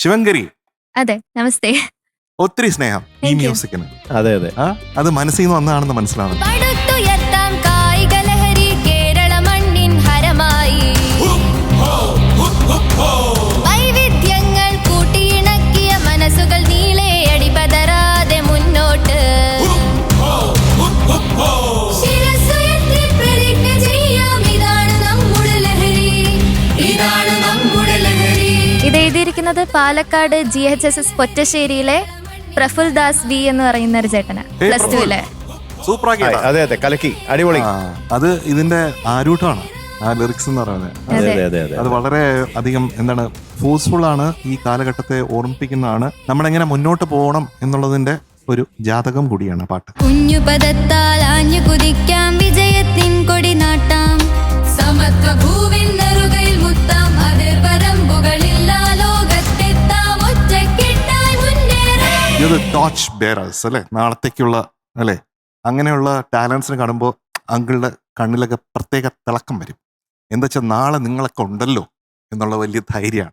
ശിവങ്കരി, അതെ, നമസ്തേ. ഒത്തിരി സ്നേഹം ഈ Thank you. മ്യൂസിക്കിന്. അതെ അതെ. അത് മനസ്സിൽ നിന്ന് വന്നതാണെന്ന് മനസ്സിലാവുന്നു. പടുത്തുയർത്താം കായിക ലഹരി കേരള മണ്ണിൻ ഹരമായി. വൈവിധ്യങ്ങൾ കൂട്ടിയിണക്കിയ മനസ്സുകൾ നീളെ അടിപതറാതെ മുന്നോട്ട്. ശിരസ്സുയർത്തി പ്രതിജ്ഞ ചെയ്യാം, ഇതാണ് നമ്മുടെ ലഹരി, ഇതാണ് നമ്മുടെ ലഹരി. ഇത് എഴുതിയിരിക്കുന്നത് പാലക്കാട് GHSS പൊറ്റശ്ശേരിയിലെ പ്രഫുൽ ദാസ് വി എന്ന് പറയുന്ന ഒരു ചേട്ടന്, +2-ലെ. സൂപ്പറാക്കി. അതെ അതെ, കലക്കി, അടിപൊളി. അത് ഇതിന്റെ ആരൂട്ടാണ് ആ ലിറിക്സ് എന്ന് പറയുന്നത്. അതെ അതെ അതെ അതെ. അത് വളരെ അധികം എന്താണ് ഫോഴ്സ്ഫുൾ ആണ്, ഈ കാലഘട്ടത്തെ ഓർമ്മിപ്പിക്കുന്നതാണ്. നമ്മളെങ്ങനെ മുന്നോട്ട് പോകണം എന്നുള്ളതിന്റെ ഒരു ജാതകം കൂടിയാണ് പാട്ട്. കുഞ്ഞു പദത്താൽ ആഞ്ഞു കുതിക്കാം, വിജയത്തിൻ കൊടി നാട്ടാം, സമത്വ ഭൂവിൻ നെറുകയിൽ മുത്താം, അതിർവരമ്പുകളില്ല ലോകത്തെത്താം, ഒറ്റക്കെട്ടായി മുന്നേറാം. ഇത് ടോർച്ച് ബെയറേഴ്സ് അല്ലെ, നാളത്തേക്കുള്ള അല്ലെ, അങ്ങനെയുള്ള ടാലൻസിനെ കാണുമ്പോൾ അങ്കിളുടെ കണ്ണിലൊക്കെ പ്രത്യേക തിളക്കം വരും. എന്താ വെച്ചാൽ നാളെ നിങ്ങളൊക്കെ ഉണ്ടല്ലോ എന്നുള്ള വലിയ ധൈര്യമാണ്.